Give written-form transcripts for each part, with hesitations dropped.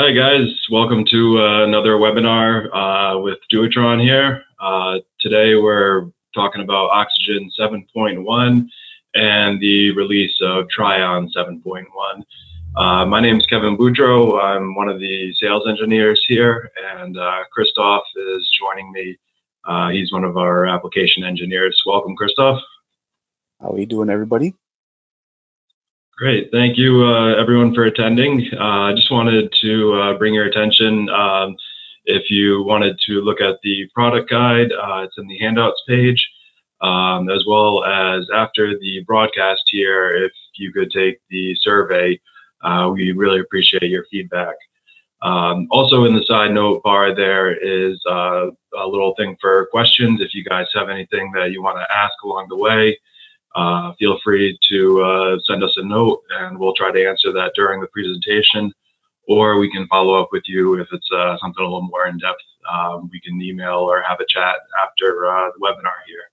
Hi guys, welcome to another webinar with DEWETRON here. Today we're talking about Oxygen 7.1 and the release of Tryon 7.1. My name is Kevin Boudreau. I'm one of the sales engineers here, and Christoph is joining me. He's one of our application engineers. Welcome, Christoph. How are you doing, everybody? Great. Thank you, everyone, for attending. I just wanted to bring your attention. If you wanted to look at the product guide, it's in the handouts page, as well as after the broadcast here, if you could take the survey, we really appreciate your feedback. Also in the side note bar, there is a little thing for questions. If you guys have anything that you want to ask along the way, feel free to send us a note and we'll try to answer that during the presentation, or we can follow up with you if it's something a little more in depth. We can email or have a chat after the webinar here.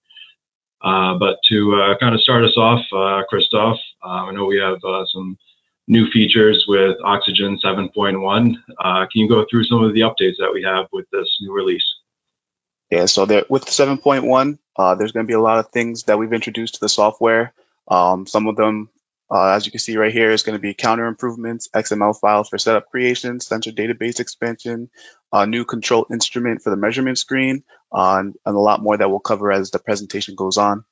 But to kind of start us off, Christoph, I know we have some new features with Oxygen 7.1. Can you go through some of the updates that we have with this new release? Yeah, so with 7.1, there's going to be a lot of things that we've introduced to the software. Some of them, as you can see right here, is going to be counter improvements, XML files for setup creation, sensor database expansion, a new control instrument for the measurement screen, and a lot more that we'll cover as the presentation goes on.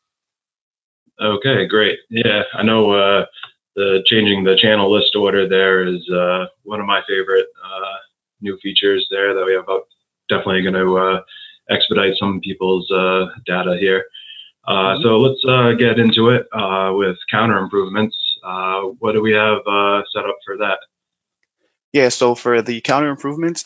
Okay, great. Yeah, I know changing the channel list order there is one of my favorite new features there that we have definitely going to expedite some people's data here. So let's get into it with counter improvements. What do we have set up for that? Yeah, so for the counter improvements,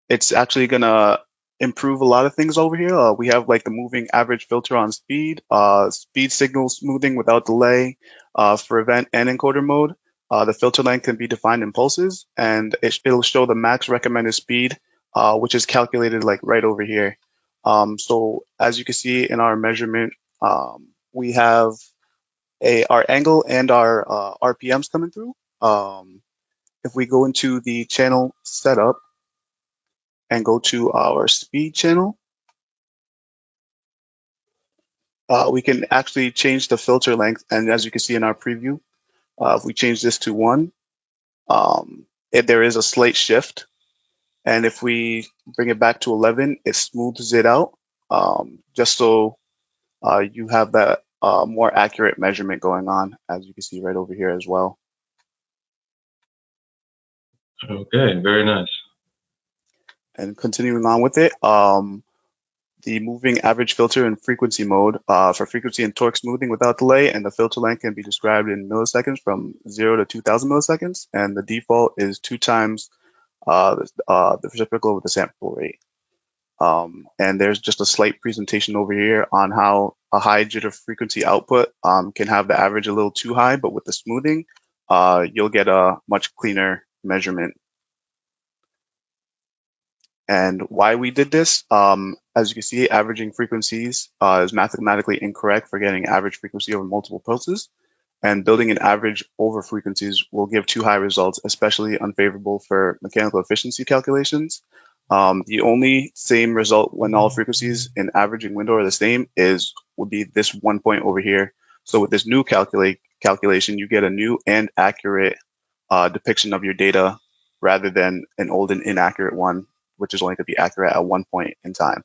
it's actually going to improve a lot of things over here. We have like the moving average filter on speed, speed signal smoothing without delay for event and encoder mode. The filter length can be defined in pulses, and it'll show the max recommended speed, which is calculated like right over here. So as you can see in our measurement, we have our angle and our RPMs coming through. If we go into the channel setup and go to our speed channel, we can actually change the filter length. And as you can see in our preview, if we change this to 1, there is a slight shift. And if we bring it back to 11, it smooths it out, just so you have that more accurate measurement going on, as you can see right over here as well. Okay, very nice. And continuing on with it, the moving average filter in frequency mode for frequency and torque smoothing without delay, and the filter length can be described in milliseconds from 0 to 2000 milliseconds, and the default is 2 times the reciprocal with the sample rate. And there's just a slight presentation over here on how a high jitter frequency output can have the average a little too high, but with the smoothing, you'll get a much cleaner measurement. And why we did this, as you can see, averaging frequencies is mathematically incorrect for getting average frequency over multiple pulses. And building an average over frequencies will give too high results, especially unfavorable for mechanical efficiency calculations. The only same result when all frequencies in averaging window are the same would be this 1 point over here. So with this new calculation, you get a new and accurate depiction of your data rather than an old and inaccurate one, which is only going to be accurate at 1 point in time.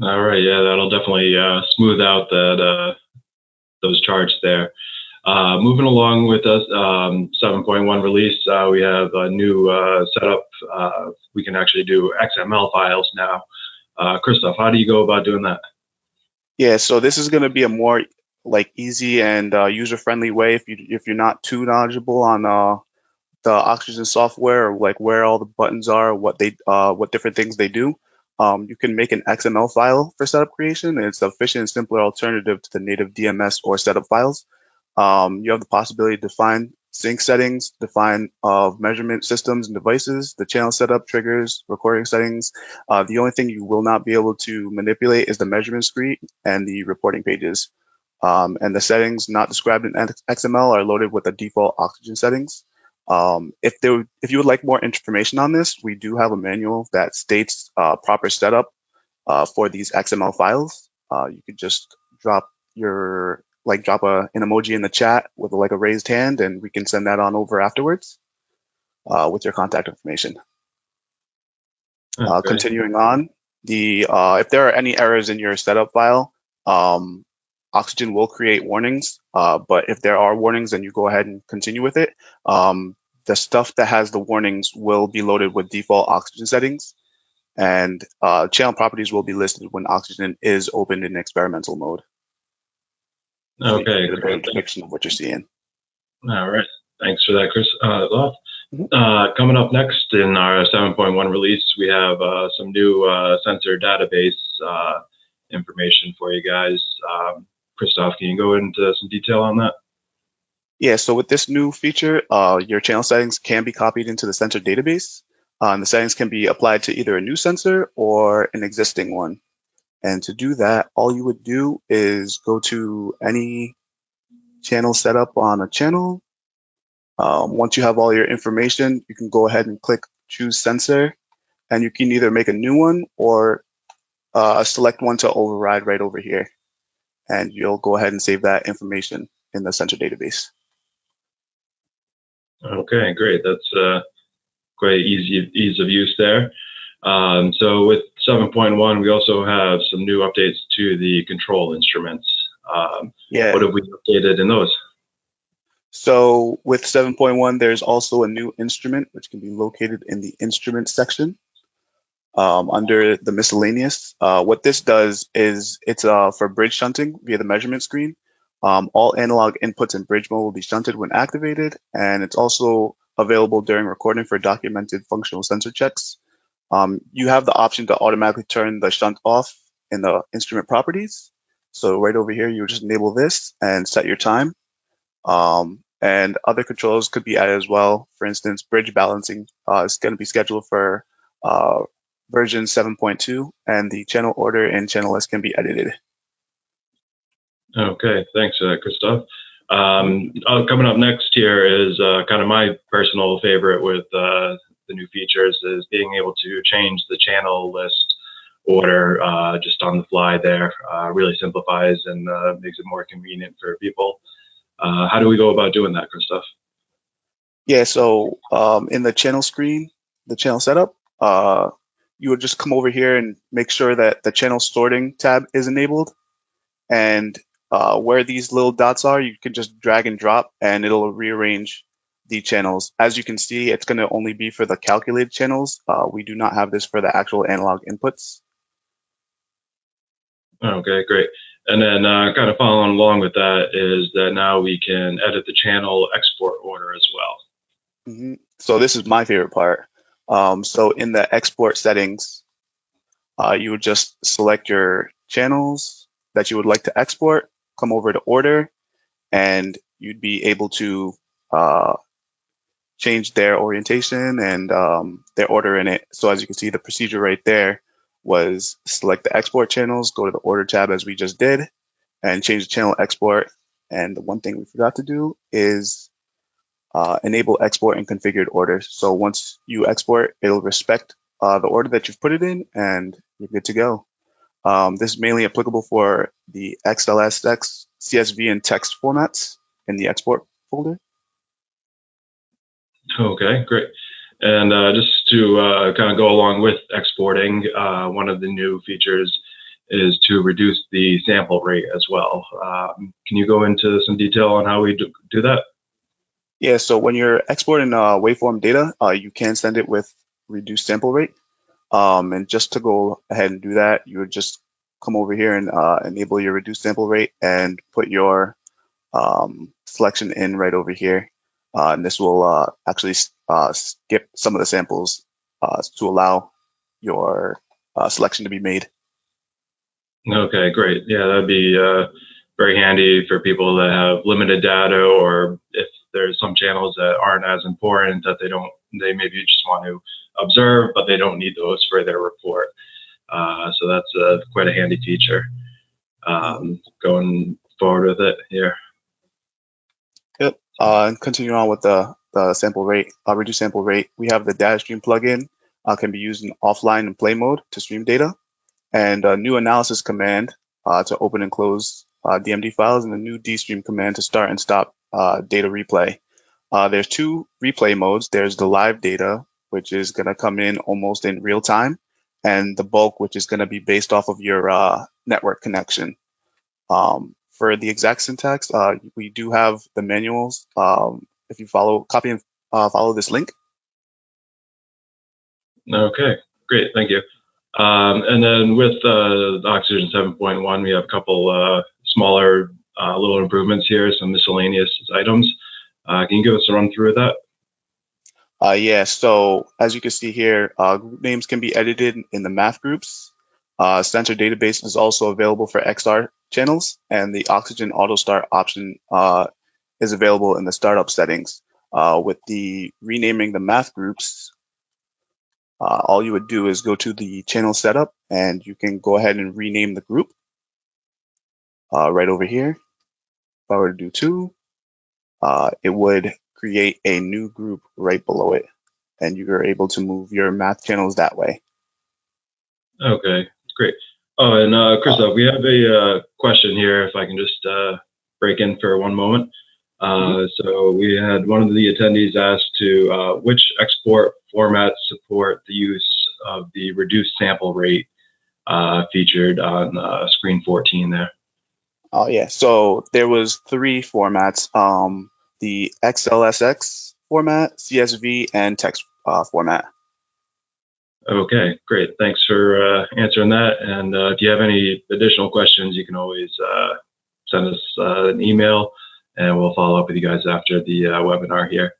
All right, yeah, that'll definitely smooth out those charts there. Moving along with us, 7.1 release, we have a new setup. We can actually do XML files now. Christoph, how do you go about doing that? Yeah, so this is going to be a more like easy and user-friendly way if you're not too knowledgeable on the Oxygen software, or like where all the buttons are, what different things they do. You can make an XML file for setup creation, and it's an efficient and simpler alternative to the native DMS or setup files. You have the possibility to define sync settings, define measurement systems and devices, the channel setup, triggers, recording settings. The only thing you will not be able to manipulate is the measurement screen and the reporting pages. And the settings not described in XML are loaded with the default Oxygen settings. If you would like more information on this, we do have a manual that states proper setup for these XML files. You could just drop an emoji in the chat with like a raised hand, and we can send that on over afterwards with your contact information. Continuing on, if there are any errors in your setup file, Oxygen will create warnings. But if there are warnings, then you go ahead and continue with it. The stuff that has the warnings will be loaded with default Oxygen settings, and channel properties will be listed when Oxygen is opened in experimental mode. Okay, so great depiction of what you're seeing. All right, thanks for that, Chris. Coming up next in our 7.1 release, we have some new sensor database information for you guys. Christoph, can you go into some detail on that? Yeah, so with this new feature, your channel settings can be copied into the sensor database. And the settings can be applied to either a new sensor or an existing one. And to do that, all you would do is go to any channel setup on a channel. Once you have all your information, you can go ahead and click choose sensor, and you can either make a new one or select one to override right over here. And you'll go ahead and save that information in the sensor database. Okay, great. That's quite ease of use there. So with 7.1, we also have some new updates to the control instruments. What have we updated in those? So with 7.1, there's also a new instrument, which can be located in the instrument section under the miscellaneous. What this does is it's for bridge shunting via the measurement screen. All analog inputs in bridge mode will be shunted when activated, and it's also available during recording for documented functional sensor checks. You have the option to automatically turn the shunt off in the instrument properties. So right over here, you just enable this and set your time. And other controls could be added as well. For instance, bridge balancing is going to be scheduled for version 7.2, and the channel order and channel list can be edited. Okay, thanks for that, Christoph. Coming up next here is kind of my personal favorite with the new features is being able to change the channel list order just on the fly there. Really simplifies and makes it more convenient for people. How do we go about doing that, Christoph? Yeah, so in the channel screen, the channel setup, you would just come over here and make sure that the channel sorting tab is enabled. And where these little dots are, you can just drag and drop and it'll rearrange the channels. As you can see, it's going to only be for the calculated channels. We do not have this for the actual analog inputs. Okay, great. And then kind of following along with that is that now we can edit the channel export order as well. Mm-hmm. So this is my favorite part. So in the export settings, you would just select your channels that you would like to export, come over to order, and you'd be able to change their orientation and their order in it. So as you can see, the procedure right there was select the export channels, go to the order tab as we just did, and change the channel export. And the one thing we forgot to do is enable export in configured order. So once you export, it'll respect the order that you've put it in, and you're good to go. This is mainly applicable for the XLSX, CSV, and text formats in the export folder. Okay, great. And just to kind of go along with exporting, one of the new features is to reduce the sample rate as well. Can you go into some detail on how we do that? Yeah, so when you're exporting waveform data, you can send it with reduced sample rate. And just to go ahead and do that, you would just come over here and enable your reduced sample rate and put your selection in right over here. And this will actually skip some of the samples to allow your selection to be made. Okay, great. Yeah, that'd be very handy for people that have limited data, or if there's some channels that aren't as important that they maybe just want to observe, but they don't need those for their report. So that's quite a handy feature. Going forward with it here. Yep. And continue on with the the sample rate, reduce sample rate. We have the Datastream plugin, can be used in offline and play mode to stream data, and a new analysis command to open and close DMD files, and a new dstream command to start and stop data replay. There's two replay modes. There's the live data, which is going to come in almost in real time, and the bulk, which is going to be based off of your network connection. For the exact syntax, we do have the manuals. If you copy and follow this link. Okay, great, thank you. And then with Oxygen 7.1, we have a couple smaller little improvements here, some miscellaneous items. Can you give us a run through of that? Yeah, so as you can see here, group names can be edited in the math groups. Sensor database is also available for XR channels, and the Oxygen Auto Start option is available in the startup settings. With the renaming the math groups, all you would do is go to the channel setup, and you can go ahead and rename the group right over here. If I were to do 2, it would create a new group right below it, and you are able to move your math channels that way. Okay, great. Oh, and Christoph, we have a question here, if I can just break in for one moment. So we had one of the attendees ask to which export formats support the use of the reduced sample rate featured on screen 14 there. Oh yeah, so there was 3 formats, the XLSX format, CSV, and text format. Okay, great. Thanks for answering that. And if you have any additional questions, you can always send us an email, and we'll follow up with you guys after the webinar here.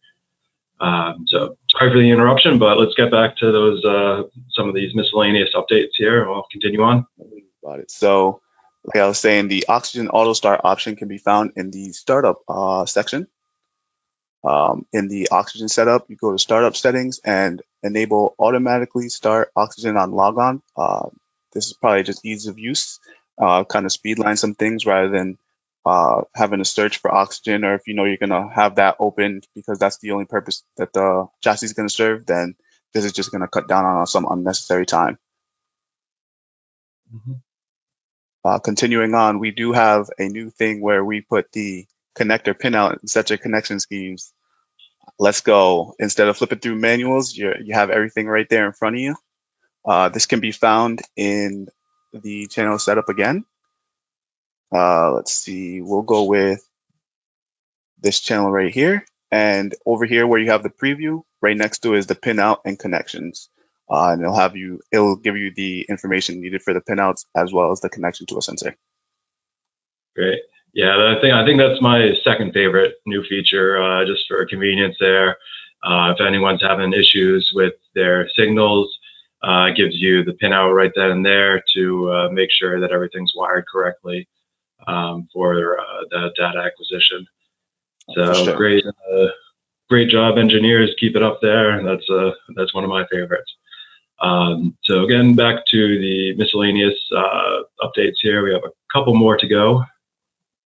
So sorry for the interruption, but let's get back to those some of these miscellaneous updates here, and we'll continue on. Got it. So, like I was saying, the Oxygen Auto Start option can be found in the startup section. In the Oxygen setup, you go to startup settings and enable automatically start Oxygen on logon. This is probably just ease of use, kind of speedline some things rather than having to search for Oxygen, or if you know you're going to have that open because that's the only purpose that the chassis is going to serve, then this is just going to cut down on some unnecessary time. Continuing on, we do have a new thing where we put the connector pinout and set your connection schemes. Let's go. Instead of flipping through manuals, you have everything right there in front of you. This can be found in the channel setup again. Let's see, we'll go with this channel right here. And over here where you have the preview, right next to it is the pinout and connections. And it'll give you the information needed for the pinouts as well as the connection to a sensor. Great. Yeah, I think that's my second favorite new feature, just for convenience there. If anyone's having issues with their signals, it gives you the pinout right then and there to make sure that everything's wired correctly for the data acquisition. So sure. Great job, engineers. Keep it up there. That's one of my favorites. So again, back to the miscellaneous updates here. We have a couple more to go.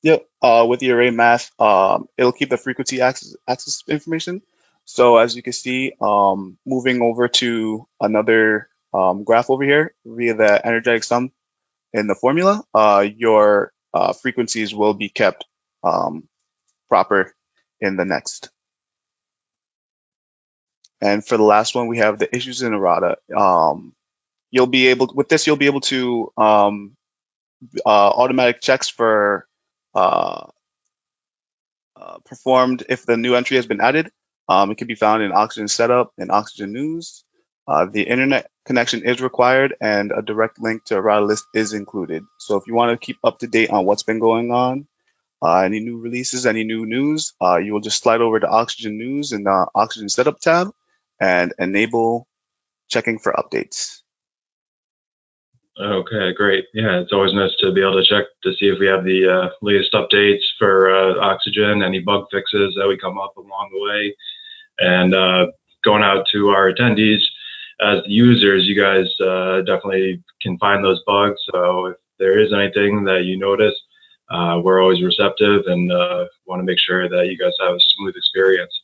Yep. With the array math, it'll keep the frequency axis information. So as you can see, moving over to another graph over here via the energetic sum in the formula, your frequencies will be kept proper in the next. And for the last one, we have the issues in errata. You'll be able to automatic checks for performed if the new entry has been added. It can be found in Oxygen Setup and Oxygen News. The internet connection is required, and a direct link to errata list is included. So if you want to keep up to date on what's been going on, any new releases, any new news, you will just slide over to Oxygen News in the Oxygen Setup tab and enable checking for updates. Okay, great. Yeah, it's always nice to be able to check to see if we have the latest updates for Oxygen, any bug fixes that we come up along the way. And going out to our attendees, as users, you guys definitely can find those bugs. So if there is anything that you notice, we're always receptive and want to make sure that you guys have a smooth experience.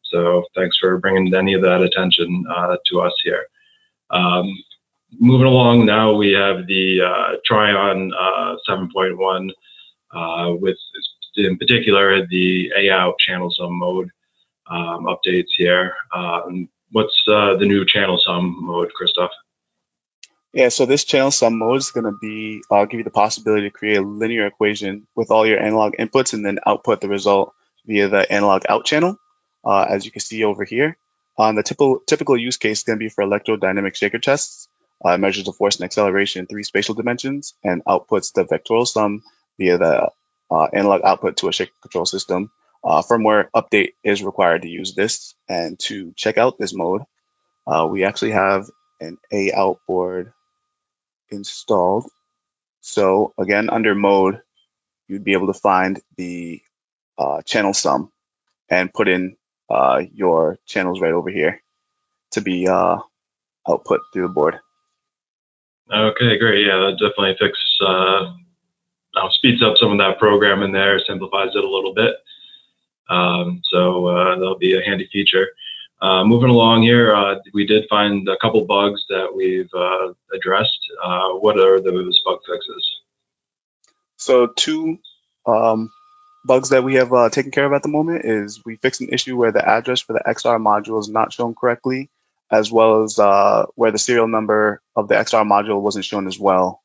So thanks for bringing any of that attention to us here. Moving along now, we have the Tryon 7.1 with, in particular, the A-out channel sum mode updates here. What's the new channel sum mode, Christoph? Yeah, so this channel sum mode is going to be give you the possibility to create a linear equation with all your analog inputs and then output the result via the analog out channel, as you can see over here. The typical use case is going to be for electrodynamic shaker tests. It measures the force and acceleration in 3 spatial dimensions and outputs the vectorial sum via the analog output to a shaker control system. Firmware update is required to use this. And to check out this mode, we actually have an A-out board installed. So again, under mode, you'd be able to find the channel sum and put in your channels right over here to be output through the board. Okay, great. Yeah, that definitely speeds up some of that program in there, simplifies it a little bit. So that'll be a handy feature. Moving along here, we did find a couple bugs that we've addressed. What are those bug fixes? So 2 bugs that we have taken care of at the moment is we fixed an issue where the address for the XR module is not shown correctly, as well as where the serial number of the XR module wasn't shown as well.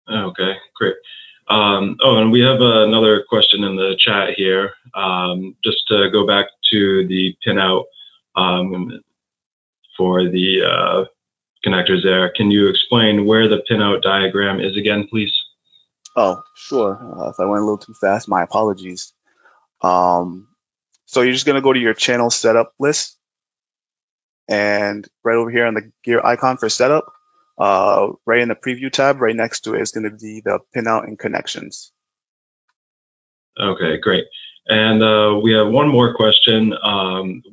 Okay, great. And we have another question in the chat here. Just to go back to the pinout for the connectors there, can you explain where the pinout diagram is again, please? Oh, sure. If I went a little too fast, my apologies. So you're just going to go to your channel setup list, and right over here on the gear icon for setup, right in the preview tab, right next to it is going to be the pinout and connections. Okay, great. And we have one more question.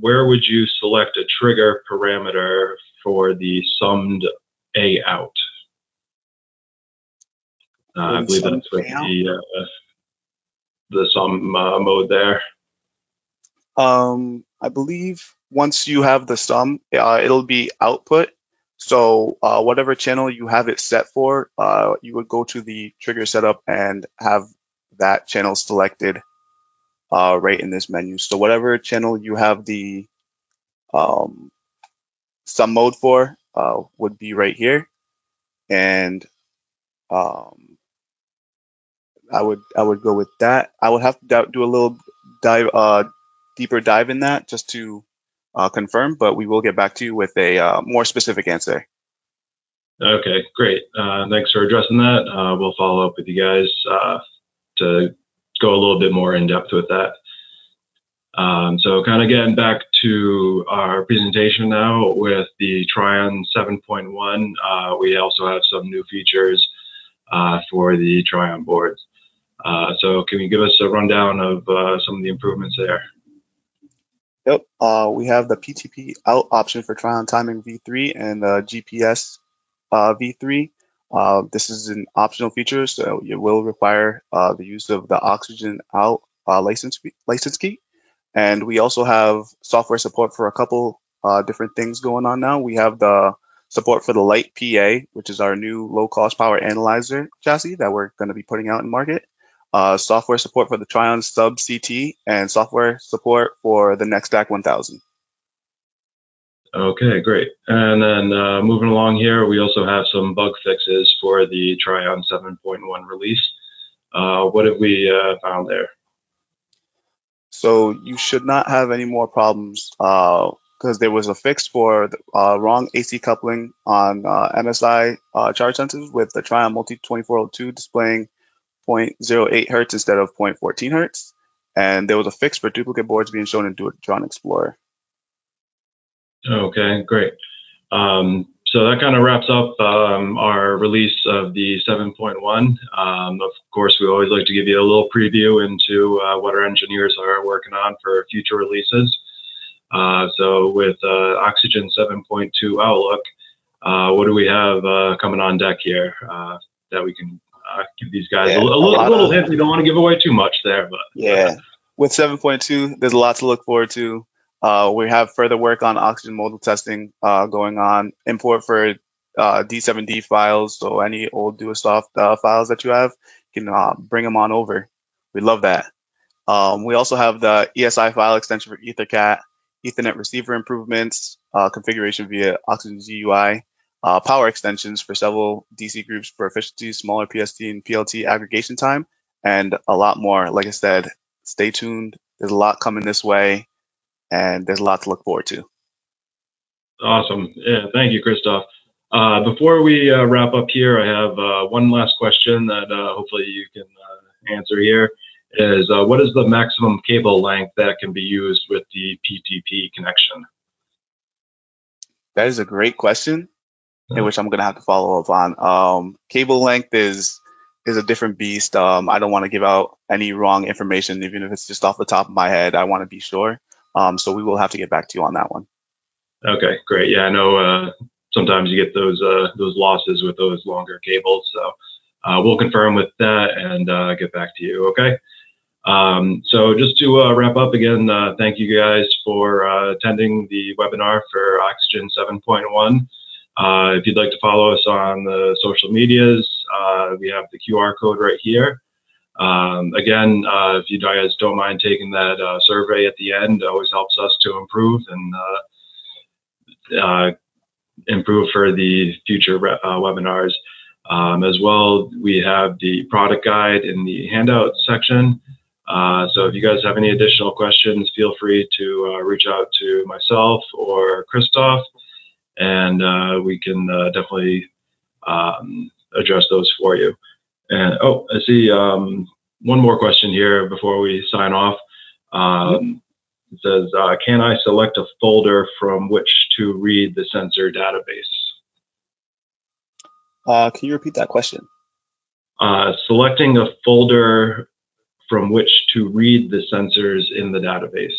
Where would you select a trigger parameter for the summed A out? I believe that's with the sum mode there. I believe once you have the sum, it'll be output. So whatever channel you have it set for, you would go to the trigger setup and have that channel selected right in this menu. So whatever channel you have the sum mode for would be right here, and I would go with that. I would have to do a little deeper dive in that just to confirm, but we will get back to you with a more specific answer. Okay, great. Thanks for addressing that. We'll follow up with you guys to go a little bit more in depth with that. So kind of getting back to our presentation now with the Tryon 7.1, we also have some new features for the Tryon boards. So can you give us a rundown of some of the improvements there? Yep, we have the PTP out option for Tryon timing v3 and the GPS v3. This is an optional feature, so it will require the use of the oxygen out license key. And we also have software support for a couple different things going on now. We have the support for the Light PA, which is our new low-cost power analyzer chassis that we're going to be putting out in market. Software support for the Tryon Sub CT, and software support for the NextStack 1000. Okay, great. And then moving along here, we also have some bug fixes for the Tryon 7.1 release. What have we found there? So you should not have any more problems because there was a fix for the wrong AC coupling on MSI charge sensors with the Tryon Multi-2402 displaying 0.08 hertz instead of 0.14 hertz. And there was a fix for duplicate boards being shown in DEWETRON Explorer. Okay, great. So that kind of wraps up our release of the 7.1. Of course, we always like to give you a little preview into what our engineers are working on for future releases. So with Oxygen 7.2 Outlook, what do we have coming on deck here that we can give these guys a little hint? We don't want to give away too much there, but yeah. with 7.2, there's a lot to look forward to. We have further work on oxygen modal testing going on. Import for D7D files, so any old DuaSoft files that you have, you can bring them on over. We love that. We also have the ESI file extension for EtherCAT, Ethernet receiver improvements, configuration via Oxygen GUI, power extensions for several DC groups for efficiency, smaller PST and PLT aggregation time, and a lot more. Like I said, stay tuned. There's a lot coming this way, and there's a lot to look forward to. Awesome. Yeah, thank you, Christoph. Before we wrap up here, I have one last question that hopefully you can answer here. Is what is the maximum cable length that can be used with the PTP connection? That is a great question, in which I'm going to have to follow up on. Cable length is a different beast. I don't want to give out any wrong information, even if it's just off the top of my head. I want to be sure. So we will have to get back to you on that one. Okay, great. Yeah, I know sometimes you get those losses with those longer cables. So we'll confirm with that and get back to you. Okay. So just to wrap up again, thank you guys for attending the webinar for Oxygen 7.1. If you'd like to follow us on the social medias, we have the QR code right here. Again, if you guys don't mind taking that survey at the end, it always helps us to improve and improve for the future webinars. As well, we have the product guide in the handout section. So if you guys have any additional questions, feel free to reach out to myself or Christoph, and we can definitely address those for you. And oh, I see one more question here before we sign off. It says, can I select a folder from which to read the sensor database? Can you repeat that question? Selecting a folder from which to read the sensors in the database.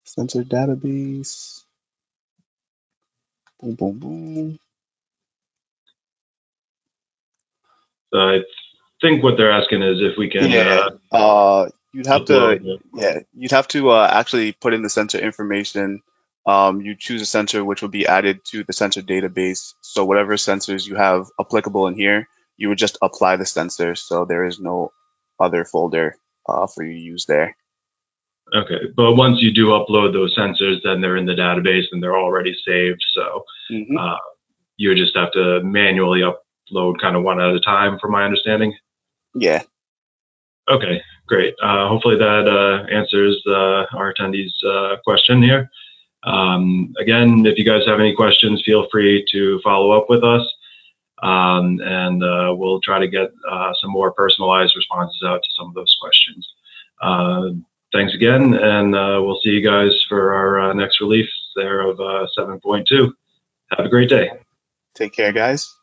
Sensor database. Boom, boom, boom. So I think what they're asking is if we can. You'd have to actually put in the sensor information. You choose a sensor which will be added to the sensor database. So whatever sensors you have applicable in here, you would just apply the sensor. So there is no other folder for you to use there. Okay, but once you do upload those sensors, then they're in the database and they're already saved. So you would just have to manually upload kind of one at a time, from my understanding. Yeah. Okay, great. Hopefully that answers our attendees' question here. Again, if you guys have any questions, feel free to follow up with us, and we'll try to get some more personalized responses out to some of those questions. Thanks again, and we'll see you guys for our next release there of 7.2. Have a great day. Take care, guys.